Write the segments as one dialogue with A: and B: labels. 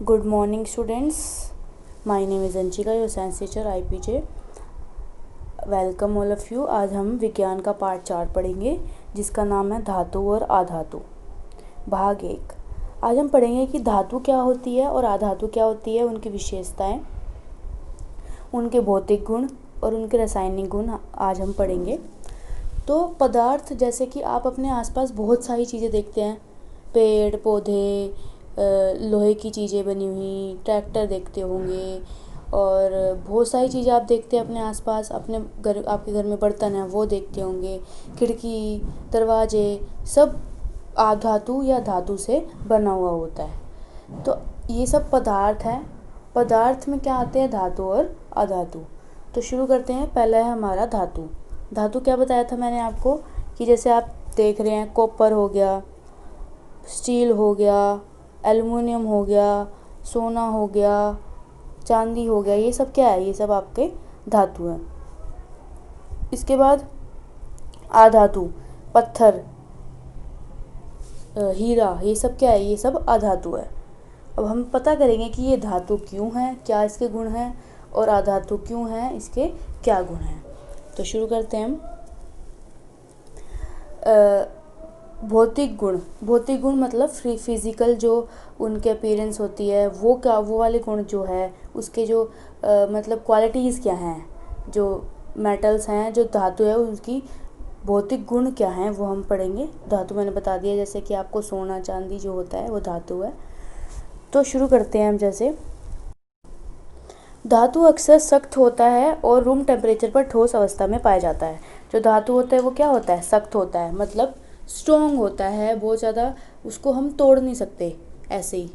A: Good morning, students. My name is Anchika, your science teacher IPJ. Welcome all of you. आज हम विज्ञान का part 4 पढ़ेंगे जिसका नाम है धातु और अधातु। भाग 1। आज हम पढ़ेंगे कि धातु क्या होती है और अधातु क्या होती है, उनकी विशेषताएं, उनके भौतिक गुण और उनके रासायनिक गुण आज हम पढ़ेंगे। तो पदार्थ, जैसे कि आप अपने आसपास बहुत सारी चीज़ें देखते हैं, पेड़ पौधे, लोहे की चीज़ें बनी हुई, ट्रैक्टर देखते होंगे और बहुत सारी चीज़ें आप देखते हैं अपने आसपास। अपने घर, आपके घर में बर्तन है वो देखते होंगे, खिड़की, दरवाजे, सब अधातु या धातु से बना हुआ होता है। तो ये सब पदार्थ हैं। पदार्थ में क्या आते हैं? धातु और अधातु। तो शुरू करते हैं। पहला है हमारा धातु। धातु क्या बताया था मैंने आपको कि जैसे आप देख रहे हैं, कॉपर हो गया, स्टील हो गया, एल्युमिनियम हो गया, सोना हो गया, चांदी हो गया, ये सब क्या है? ये सब आपके धातु हैं। इसके बाद अधातु, पत्थर, हीरा, ये सब क्या है? ये सब अधातु है। अब हम पता करेंगे कि ये धातु क्यों है, क्या इसके गुण हैं, और अधातु क्यों है, इसके क्या गुण हैं। तो शुरू करते हैं हम। भौतिक गुण। भौतिक गुण मतलब फिजिकल जो उनके अपीयरेंस होती है, वो वाले गुण जो है, उसके जो मतलब क्वालिटीज़ क्या हैं, जो मेटल्स हैं, जो धातु है, उसकी भौतिक गुण क्या हैं, वो हम पढ़ेंगे। धातु मैंने बता दिया, जैसे कि आपको सोना चांदी जो होता है वो धातु है। तो शुरू करते हैं हम। जैसे धातु अक्सर सख्त होता है और रूम टेम्परेचर पर ठोस अवस्था में पाया जाता है। जो धातु होता है वो क्या होता है? सख्त होता है, मतलब स्ट्रॉन्ग होता है बहुत ज़्यादा, उसको हम तोड़ नहीं सकते ऐसे ही,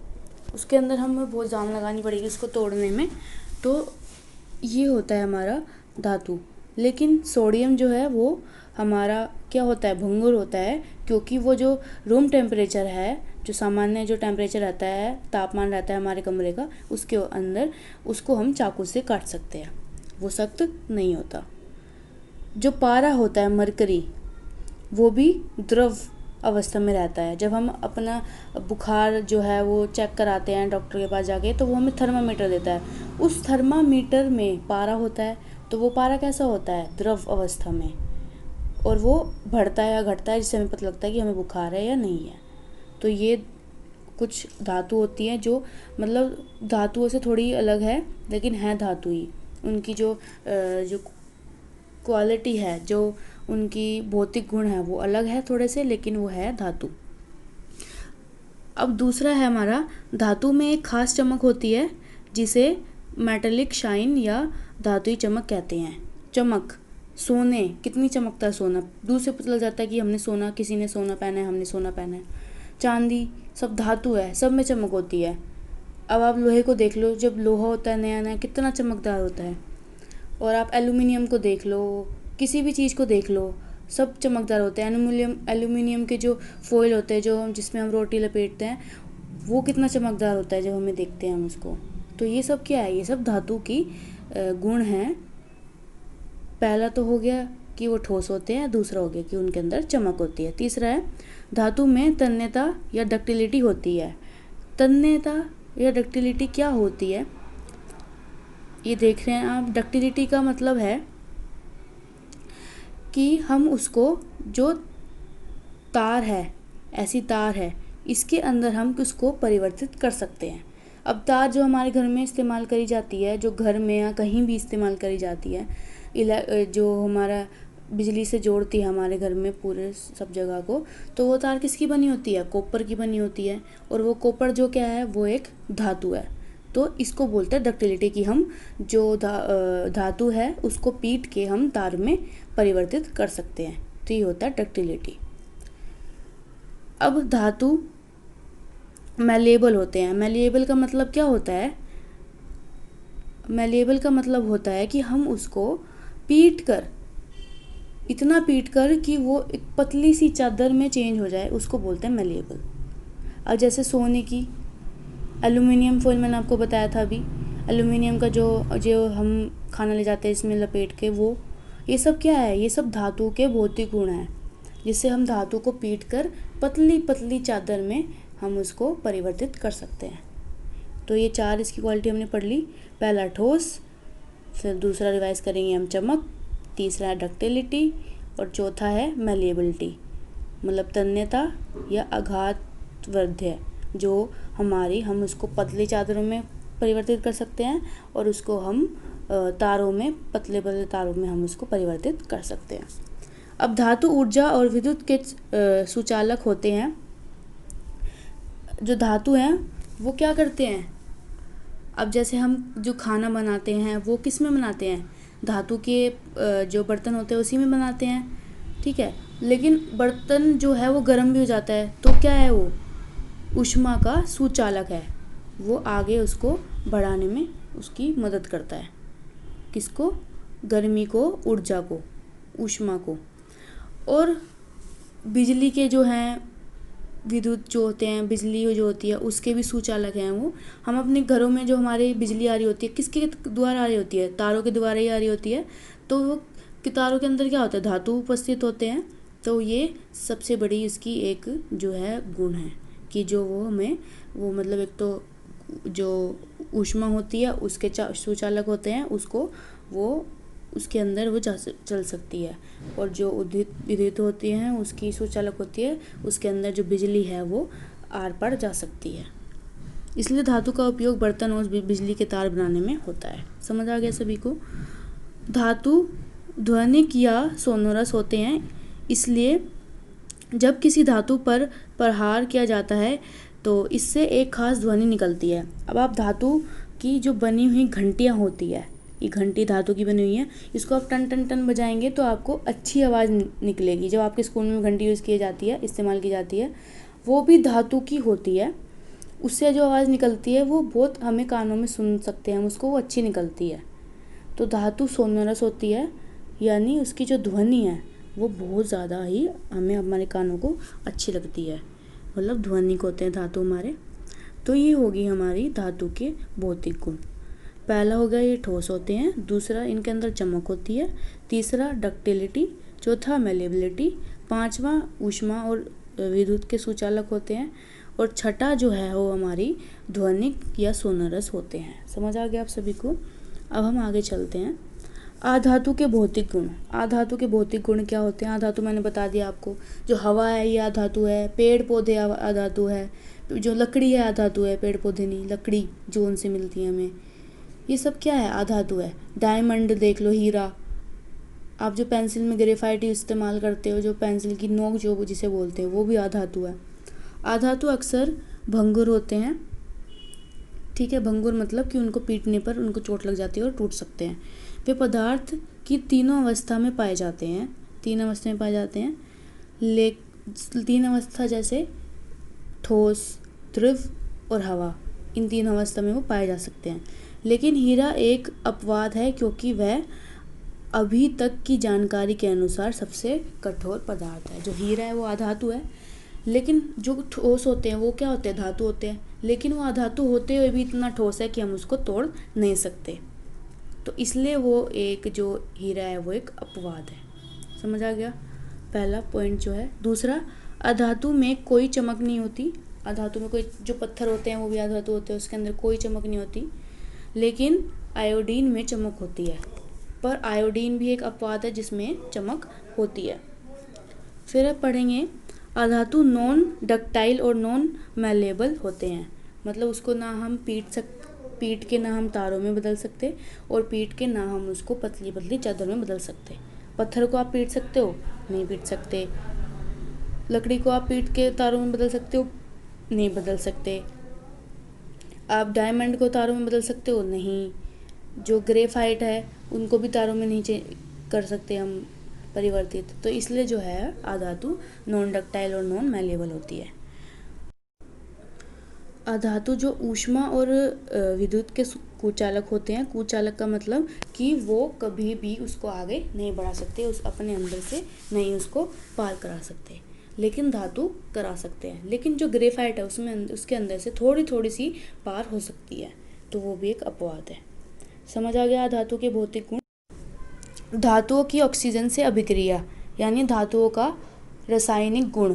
A: उसके अंदर हमें बहुत जान लगानी पड़ेगी उसको तोड़ने में। तो ये होता है हमारा धातु। लेकिन सोडियम जो है वो हमारा क्या होता है? भंगुर होता है, क्योंकि वो जो रूम टेम्परेचर है, जो सामान्य जो टेम्परेचर रहता है, तापमान रहता है हमारे कमरे का, उसके अंदर उसको हम चाकू से काट सकते हैं, वो सख्त नहीं होता। जो पारा होता है, मरकरी, वो भी द्रव अवस्था में रहता है। जब हम अपना बुखार जो है वो चेक कराते हैं डॉक्टर के पास जाके, तो वो हमें थर्मामीटर देता है। उस थर्मामीटर में पारा होता है, तो वो पारा कैसा होता है? द्रव अवस्था में, और वो बढ़ता है या घटता है जिससे हमें पता लगता है कि हमें बुखार है या नहीं है। तो ये कुछ धातु होती हैं जो मतलब धातुओं से थोड़ी अलग है, लेकिन है धातु ही। उनकी जो क्वालिटी है, जो उनकी भौतिक गुण है, वो अलग है थोड़े से, लेकिन वो है धातु। अब दूसरा है हमारा, धातु में एक खास चमक होती है जिसे मेटेलिक शाइन या धातुई चमक कहते हैं। चमक, सोने, कितनी चमकता है सोना, दूर से पता लग जाता है कि हमने सोना, किसी ने सोना पहना है, हमने सोना पहना है। चांदी, सब धातु है, सब में चमक होती है। अब आप लोहे को देख लो, जब लोहा होता है नया नया, कितना चमकदार होता है। और आप एल्युमिनियम को देख लो, किसी भी चीज़ को देख लो, सब चमकदार होते हैं। एल्युमिनियम के जो फॉइल होते हैं, जो जिसमें हम रोटी लपेटते हैं, वो कितना चमकदार होता है जब हमें देखते हैं हम उसको। तो ये सब क्या है? ये सब धातु की गुण हैं। पहला तो हो गया कि वो ठोस होते हैं, दूसरा हो गया कि उनके अंदर चमक होती है। तीसरा है, धातु में तन्यता या डक्टिलिटी होती है। तन्यता या डक्टिलिटी क्या होती है, ये देख रहे हैं आप। डक्टिलिटी का मतलब है कि हम उसको, जो तार है, ऐसी तार है, इसके अंदर हम उसको परिवर्तित कर सकते हैं। अब तार जो हमारे घर में इस्तेमाल करी जाती है, जो घर में या कहीं भी इस्तेमाल करी जाती है, जो हमारा बिजली से जोड़ती है हमारे घर में पूरे सब जगह को, तो वो तार किसकी बनी होती है? कॉपर की बनी होती है। और वो कॉपर जो क्या है, वो एक धातु है। तो इसको बोलते हैं डक्टिलिटी, कि हम जो धातु है उसको पीट के हम तार में परिवर्तित कर सकते हैं। तो ये होता है डक्टिलिटी। अब धातु मैलिएबल होते हैं। मैलिएबल का मतलब क्या होता है? मैलिएबल का मतलब होता है कि हम उसको पीट कर, इतना पीट कर कि वो एक पतली सी चादर में चेंज हो जाए, उसको बोलते हैं मैलिएबल। अब जैसे सोने की एल्युमिनियम फॉइल मैंने आपको बताया था अभी, एल्युमिनियम का जो जो हम खाना ले जाते हैं इसमें लपेट के, वो ये सब क्या है? ये सब धातु के भौतिक गुण हैं, जिससे हम धातु को पीट कर पतली पतली चादर में हम उसको परिवर्तित कर सकते हैं। तो ये 4 इसकी क्वालिटी हमने पढ़ ली। पहला ठोस, फिर दूसरा रिवाइज करेंगे हम चमक, तीसरा डक्टिलिटी और चौथा है मैलिएबिलिटी, मतलब तन्यता या आघातवर्ध्य, जो हम उसको पतली चादरों में परिवर्तित कर सकते हैं और उसको हम तारों में, पतले पतले तारों में हम उसको परिवर्तित कर सकते हैं। अब धातु ऊर्जा और विद्युत के सुचालक होते हैं। जो धातु हैं वो क्या करते हैं, अब जैसे हम जो खाना बनाते हैं वो किस में बनाते हैं, धातु के जो बर्तन होते हैं उसी में बनाते हैं, ठीक है। लेकिन बर्तन जो है वो गर्म भी हो जाता है, तो क्या है वो ऊष्मा का सुचालक है, वो आगे उसको बढ़ाने में उसकी मदद करता है। किसको, गर्मी को, ऊर्जा को, ऊष्मा को। और बिजली के जो हैं, विद्युत जो होते हैं, बिजली जो होती है उसके भी सुचालक हैं वो। हम अपने घरों में जो हमारी बिजली आ रही होती है किसके द्वारा आ रही होती है, तारों के द्वारा ही आ रही होती है। तो वो तारों के अंदर क्या होता है, धातु उपस्थित होते हैं। तो ये सबसे बड़ी इसकी एक जो है गुण है कि जो वो हमें वो मतलब एक तो जो ऊष्मा होती है उसके सुचालक होते हैं, उसको वो उसके अंदर वो चल सकती है। और जो विद्युत होती हैं उसकी सुचालक होती है, उसके अंदर जो बिजली है वो आर पार जा सकती है। इसलिए धातु का उपयोग बर्तन और बिजली के तार बनाने में होता है। समझ आ गया सभी को। धातु ध्वनिक या सोनोरस होते हैं, इसलिए जब किसी धातु पर प्रहार किया जाता है तो इससे एक खास ध्वनि निकलती है। अब आप धातु की जो बनी हुई घंटियाँ होती है, ये घंटी धातु की बनी हुई है, इसको आप टन टन टन बजाएंगे तो आपको अच्छी आवाज़ निकलेगी। जब आपके स्कूल में घंटी यूज़ की जाती है, इस्तेमाल की जाती है, वो भी धातु की होती है। उससे जो आवाज़ निकलती है वो बहुत हमें कानों में सुन सकते हैं हम उसको, वो अच्छी निकलती है। तो धातु सोनोरस होती है, यानी उसकी जो ध्वनि है वो बहुत ज़्यादा ही हमें हमारे कानों को अच्छी लगती है, मतलब ध्वनिक होते हैं धातु हमारे। तो ये होगी हमारी धातु के भौतिक गुण। पहला हो गया ये ठोस होते हैं, दूसरा इनके अंदर चमक होती है, तीसरा डक्टिलिटी, चौथा मैलिएबिलिटी, पांचवा ऊष्मा और विद्युत के सुचालक होते हैं, और छठा जो है वो हमारी ध्वनिक या सोनोरस होते हैं। समझ आ गया आप सभी को। अब हम आगे चलते हैं। आधातु के भौतिक गुण। आधातु के भौतिक गुण क्या होते हैं। आधातु मैंने बता दिया आपको, जो हवा है ये आधातु है, पेड़ पौधे आधातु है, जो लकड़ी है आधातु है, पेड़ पौधे नहीं, लकड़ी जो उनसे मिलती है हमें, ये सब क्या है, आधातु है। डायमंड देख लो, हीरा, आप जो पेंसिल में ग्रेफाइट इस्तेमाल करते हो, जो पेंसिल की नोक जो जिसे बोलते हैं, वो भी आधातु है। आधातु अक्सर भंगुर होते हैं, ठीक है। भंगुर मतलब कि उनको पीटने पर उनको चोट लग जाती है और टूट सकते हैं। वे पदार्थ की तीनों अवस्था में पाए जाते हैं, तीन अवस्था में पाए जाते हैं। तीन अवस्था जैसे ठोस, द्रव और हवा, इन तीन अवस्था में वो पाए जा सकते हैं। लेकिन हीरा एक अपवाद है, क्योंकि वह अभी तक की जानकारी के अनुसार सबसे कठोर पदार्थ है। जो हीरा है वो अधातु है, लेकिन जो ठोस होते हैं वो क्या होते हैं, धातु होते हैं, लेकिन वो अधातु होते हुए भी इतना ठोस है कि हम उसको तोड़ नहीं सकते। तो इसलिए वो एक जो हीरा है वो एक अपवाद है। समझ आ गया पहला पॉइंट जो है। दूसरा, अधातु में कोई चमक नहीं होती। अधातु में कोई, जो पत्थर होते हैं वो भी अधातु होते हैं, उसके अंदर कोई चमक नहीं होती। लेकिन आयोडीन में चमक होती है, पर आयोडीन भी एक अपवाद है जिसमें चमक होती है। फिर अब पढ़ेंगे, अधातु नॉन डक्टाइल और नॉन मैलेबल होते हैं, मतलब उसको ना हम पीट के ना हम तारों में बदल सकते, और पीट के ना हम उसको पतली पतली चादर में बदल सकते। पत्थर को आप पीट सकते हो, नहीं पीट सकते। लकड़ी को आप पीट के तारों में बदल सकते हो, नहीं बदल सकते। आप डायमंड को तारों में बदल सकते हो, नहीं। जो ग्रेफाइट है उनको भी तारों में नहीं कर सकते हम परिवर्तित। तो इसलिए जो है अधातु नॉन डक्टाइल और नॉन मैलेबल होती है। अधातु जो ऊष्मा और विद्युत के कुचालक होते हैं। कुचालक का मतलब कि वो कभी भी उसको आगे नहीं बढ़ा सकते, उस अपने अंदर से नहीं उसको पार करा सकते, लेकिन धातु करा सकते हैं। लेकिन जो ग्रेफाइट है उसमें उसके अंदर से थोड़ी थोड़ी सी पार हो सकती है, तो वो भी एक अपवाद है। समझ आ गया धातु के भौतिक गुण। धातुओं की ऑक्सीजन से अभिक्रिया, यानी धातुओं का रासायनिक गुण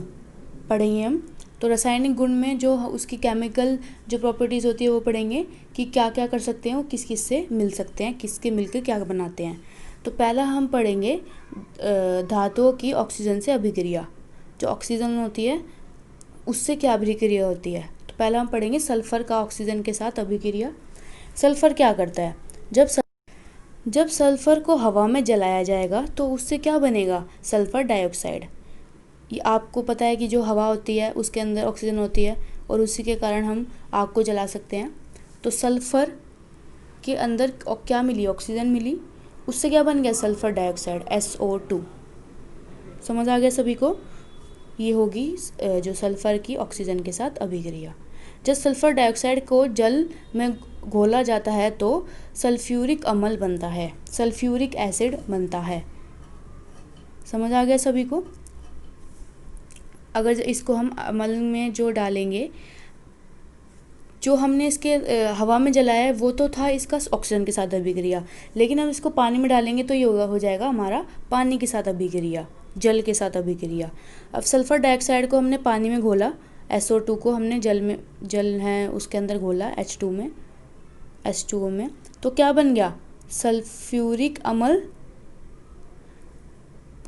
A: पढ़ेंगे हम। तो रासायनिक गुण में जो उसकी केमिकल जो प्रॉपर्टीज़ होती है वो पढ़ेंगे कि क्या क्या कर सकते हैं, वो किस किस से मिल सकते हैं, किसके मिलकर क्या बनाते हैं। तो पहला हम पढ़ेंगे धातुओं की ऑक्सीजन से अभिक्रिया। जो ऑक्सीजन होती है उससे क्या अभिक्रिया होती है। तो पहला हम पढ़ेंगे सल्फ़र का ऑक्सीजन के साथ अभिक्रिया। सल्फ़र क्या करता है, जब सल्फ़र को हवा में जलाया जाएगा तो उससे क्या बनेगा, सल्फ़र डाइऑक्साइड। ये आपको पता है कि जो हवा होती है उसके अंदर ऑक्सीजन होती है और उसी के कारण हम आग को जला सकते हैं। तो सल्फ़र के अंदर क्या मिली, ऑक्सीजन मिली, उससे क्या बन गया, सल्फ़र डाइऑक्साइड SO2। समझ आ गया सभी को। ये होगी जो सल्फ़र की ऑक्सीजन के साथ अभिक्रिया। जब सल्फ़र डाइऑक्साइड को जल में घोला जाता है तो सल्फ्यूरिक अम्ल बनता है, सल्फ्यूरिक एसिड बनता है। समझ आ गया सभी को। अगर इसको हम अम्ल में जो डालेंगे, जो हमने इसके हवा में जलाया है वो तो था इसका ऑक्सीजन के साथ अभिक्रिया, लेकिन हम इसको पानी में डालेंगे तो ये हो जाएगा हमारा पानी के साथ अभिक्रिया, जल के साथ अभिक्रिया। अब सल्फ़र डाइऑक्साइड को हमने पानी में घोला, SO2 को हमने जल है उसके अंदर घोला H2O में, तो क्या बन गया, सल्फ्यूरिक अम्ल।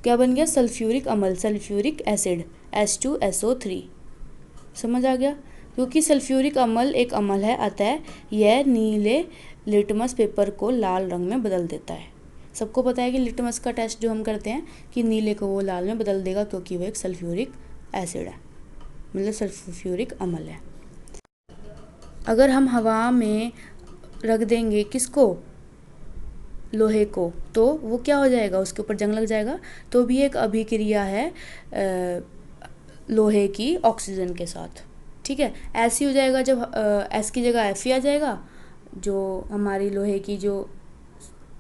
A: क्या बन गया, सल्फ्यूरिक अम्ल, सल्फ्यूरिक एसिड H2SO3। समझ आ गया। क्योंकि सल्फ्यूरिक अम्ल एक अम्ल है, अतः यह नीले लिटमस पेपर को लाल रंग में बदल देता है। सबको पता है कि लिटमस का टेस्ट जो हम करते हैं कि नीले को वो लाल में बदल देगा, क्योंकि वो एक सल्फ्यूरिक एसिड है, मतलब सल्फ्यूरिक अम्ल है। अगर हम हवा में रख देंगे किसको, लोहे को, तो वो क्या हो जाएगा, उसके ऊपर जंग लग जाएगा। तो भी एक अभिक्रिया है लोहे की ऑक्सीजन के साथ। ठीक है, ऐसी हो जाएगा जब S की जगह Fe आ जाएगा, जो हमारी लोहे की जो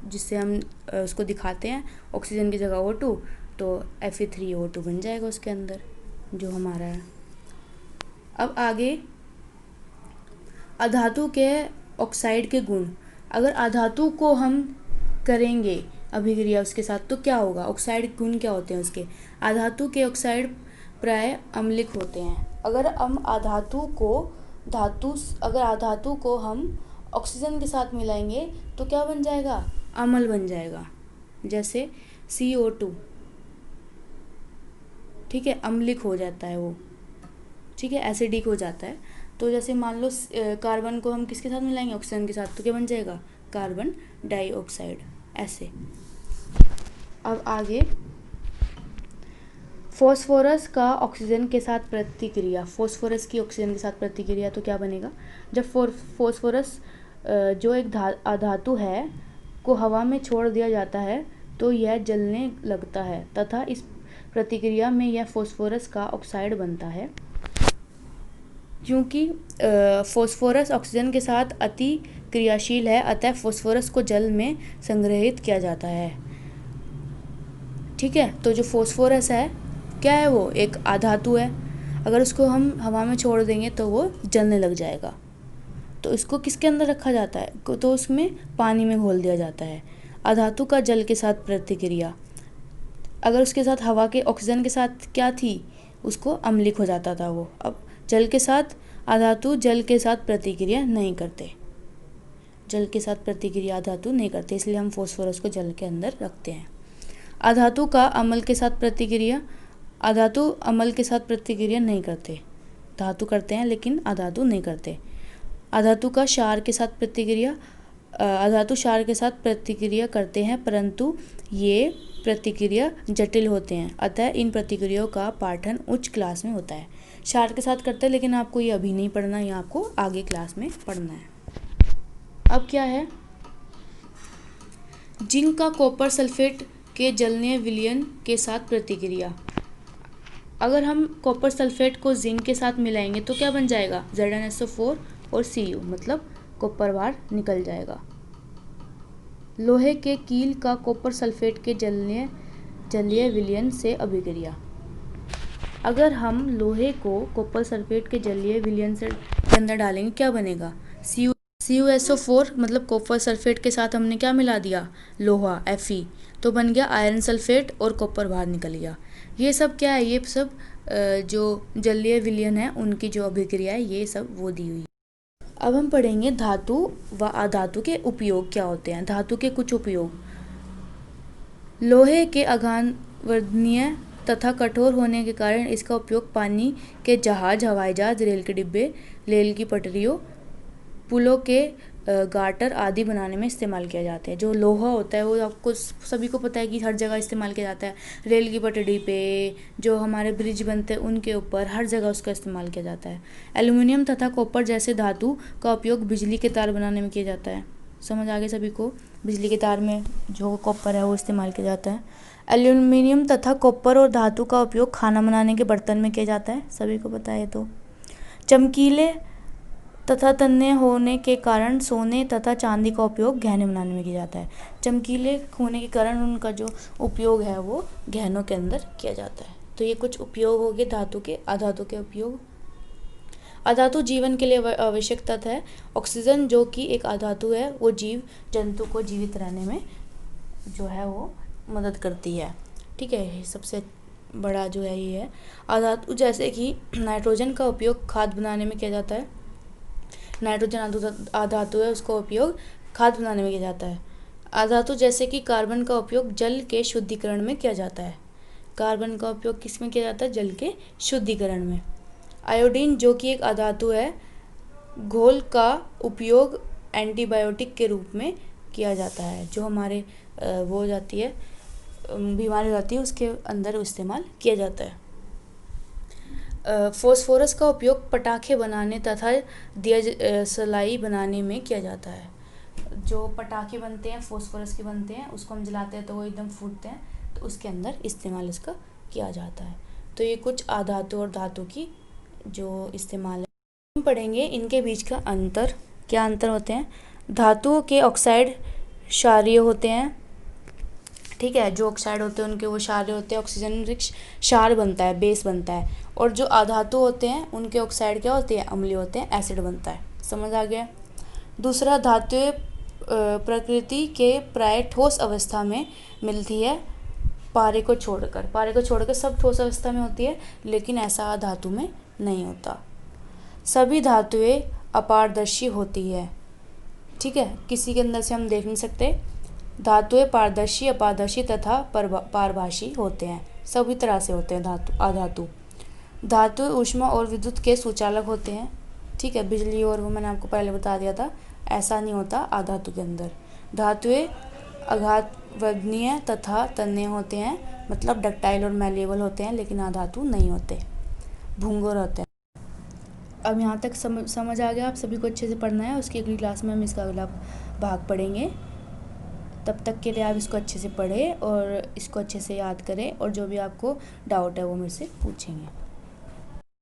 A: जिससे हम उसको दिखाते हैं ऑक्सीजन की जगह O2, तो Fe3O2 बन जाएगा उसके अंदर जो हमारा है। अब आगे अधातु के ऑक्साइड के गुण। अगर अधातु को हम करेंगे अभिक्रिया उसके साथ तो क्या होगा, ऑक्साइड गुण क्या होते हैं उसके। अधातु के ऑक्साइड प्राय अम्लिक होते हैं। अगर हम अधातु को हम ऑक्सीजन के साथ मिलाएंगे तो क्या बन जाएगा, अम्ल बन जाएगा, जैसे CO2। ठीक है, अम्लिक हो जाता है वो, ठीक है, एसिडिक हो जाता है। तो जैसे मान लो कार्बन को हम किसके साथ मिलाएंगे, ऑक्सीजन के साथ, तो क्या बन जाएगा, कार्बन डाइऑक्साइड, ऐसे। अब आगे फॉस्फोरस का ऑक्सीजन के साथ प्रतिक्रिया। फॉस्फोरस की ऑक्सीजन के साथ प्रतिक्रिया तो क्या बनेगा, जब फॉस्फोरस जो एक अधातु है को हवा में छोड़ दिया जाता है तो यह जलने लगता है तथा इस प्रतिक्रिया में यह फॉस्फोरस का ऑक्साइड बनता है। क्योंकि फॉस्फोरस ऑक्सीजन के साथ अति क्रियाशील है, अतः फॉस्फोरस को जल में संग्रहित किया जाता है। ठीक है, तो जो फॉस्फोरस है क्या है, वो एक अधातु है। अगर उसको हम हवा में छोड़ देंगे तो वो जलने लग जाएगा। तो इसको किसके अंदर रखा जाता है, तो उसमें पानी में घोल दिया जाता है। अधातु का जल के साथ प्रतिक्रिया, अगर उसके साथ हवा के ऑक्सीजन के साथ क्या थी, उसको अम्लिक हो जाता था वो। अब जल के साथ अधातु जल के साथ प्रतिक्रिया नहीं करते, जल के साथ प्रतिक्रिया अधातु नहीं करते, इसलिए हम फॉस्फोरस को जल के अंदर रखते हैं। अधातु का अम्ल के साथ प्रतिक्रिया, अधातु अम्ल के साथ प्रतिक्रिया नहीं करते, धातु करते हैं लेकिन अधातु नहीं करते। अधातु का क्षार के साथ प्रतिक्रिया, अधातु क्षार के साथ प्रतिक्रिया करते हैं, परंतु ये प्रतिक्रिया जटिल होते हैं, अतः इन प्रतिक्रियाओं का पाठन उच्च क्लास में होता है। क्षार के साथ करते हैं लेकिन आपको ये अभी नहीं पढ़ना, ये आपको आगे क्लास में पढ़ना है। अब क्या है, जिंक का कॉपर सल्फेट के जलनीय विलयन के साथ प्रतिक्रिया। अगर हम कॉपर सल्फेट को जिंक के साथ मिलाएंगे तो क्या बन जाएगा, ZnSO4 और Cu, मतलब कॉपर बाहर निकल जाएगा। लोहे के कील का कॉपर सल्फेट के जलीय विलयन से अभिक्रिया। अगर हम लोहे को कॉपर सल्फेट के जलीय विलयन से के अंदर डालेंगे क्या बनेगा, CuSO4, मतलब कॉपर सल्फेट के साथ हमने क्या मिला दिया, लोहा Fe, तो बन गया आयरन सल्फेट और कॉपर बाहर निकल गया। ये सब क्या है, ये सब जो जलीय विलयन है उनकी जो अभिक्रिया है, ये सब वो दी हुई है। अब हम पढ़ेंगे धातु व अधातु के उपयोग क्या होते हैं। धातु के कुछ उपयोग: लोहे के अघानवर्धनीय तथा कठोर होने के कारण इसका उपयोग पानी के जहाज, हवाई जहाज, रेल के डिब्बे, रेल की पटरियों, पुलों के गाटर आदि बनाने में इस्तेमाल किया जाता है। जो लोहा होता है वो आपको सभी को पता है कि हर जगह इस्तेमाल किया जाता है। रेल की पटरी पे, जो हमारे ब्रिज बनते हैं उनके ऊपर, हर जगह उसका इस्तेमाल किया जाता है। एल्युमिनियम तथा कॉपर जैसे धातु का उपयोग बिजली के तार बनाने में किया जाता है। समझ आ गए सभी को? बिजली के तार में जो कॉपर है वो इस्तेमाल किया जाता है। एल्युमिनियम तथा कॉपर और धातु का उपयोग खाना बनाने के बर्तन में किया जाता है, सभी को पता है। तो चमकीले तथा तन्ने होने के कारण सोने तथा चांदी का उपयोग गहने बनाने में किया जाता है। चमकीले होने के कारण उनका जो उपयोग है वो गहनों के अंदर किया जाता है। तो ये कुछ उपयोग हो गए धातु के। अधातु के उपयोग: अधातु जीवन के लिए आवश्यक तत्व है। ऑक्सीजन जो कि एक अधातु है, वो जीव जंतु को जीवित रहने में जो है वो मदद करती है। ठीक है, सबसे बड़ा जो है ये है। अधातु जैसे कि नाइट्रोजन का उपयोग खाद बनाने में किया जाता है। नाइट्रोजन अधातु है, उसका उपयोग खाद बनाने में किया जाता है। अधातु जैसे कि कार्बन का उपयोग जल के शुद्धिकरण में किया जाता है। कार्बन का उपयोग किस में किया जाता है? जल के शुद्धिकरण में। आयोडीन जो कि एक अधातु है, घोल का उपयोग एंटीबायोटिक के रूप में किया जाता है। जो हमारे वो हो जाती है, बीमारी हो जाती है, उसके अंदर इस्तेमाल किया जाता है। फॉस्फोरस का उपयोग पटाखे बनाने तथा दिया सलाई बनाने में किया जाता है। जो पटाखे बनते हैं फॉस्फोरस के बनते हैं, उसको हम जलाते हैं तो वो एकदम फूटते हैं, तो उसके अंदर इस्तेमाल इसका किया जाता है। तो ये कुछ अधातु और धातु की जो इस्तेमाल है। हम पढ़ेंगे इनके बीच का अंतर। क्या अंतर होते हैं? धातुओं के ऑक्साइड क्षारीय होते हैं। ठीक है, जो ऑक्साइड होते हैं उनके वो क्षारीय होते हैं, ऑक्सीजन रिच क्षार बनता है, बेस बनता है। और जो अधातु होते हैं उनके ऑक्साइड क्या होते हैं? अम्लीय होते हैं, एसिड बनता है। समझ आ गया? दूसरा, धातुएं प्रकृति के प्राय ठोस अवस्था में मिलती है, पारे को छोड़कर। पारे को छोड़कर सब ठोस अवस्था में होती है, लेकिन ऐसा धातु में नहीं होता। सभी धातुएं अपारदर्शी होती है। ठीक है, किसी के अंदर से हम देख नहीं सकते। धातुएं पारदर्शी, अपारदर्शी तथा पारभासी होते हैं। सभी तरह से होते हैं अधातु। धातुएं ऊष्मा और विद्युत के सुचालक होते हैं। ठीक है, बिजली और वो मैंने आपको पहले बता दिया था, ऐसा नहीं होता अधातु के अंदर। धातुएं अघातवर्धनीय तथा तन्य होते हैं, मतलब डक्टाइल और मैलेबल होते हैं, लेकिन अधातु नहीं होते, भंगुर होते हैं। अब यहाँ तक समझ आ गया? आप सभी को अच्छे से पढ़ना है। उसकी अगली क्लास में हम इसका अगला भाग पढ़ेंगे। तब तक के लिए आप इसको अच्छे से पढ़ें और इसको अच्छे से याद करें, और जो भी आपको डाउट है वो मेरे से पूछेंगे।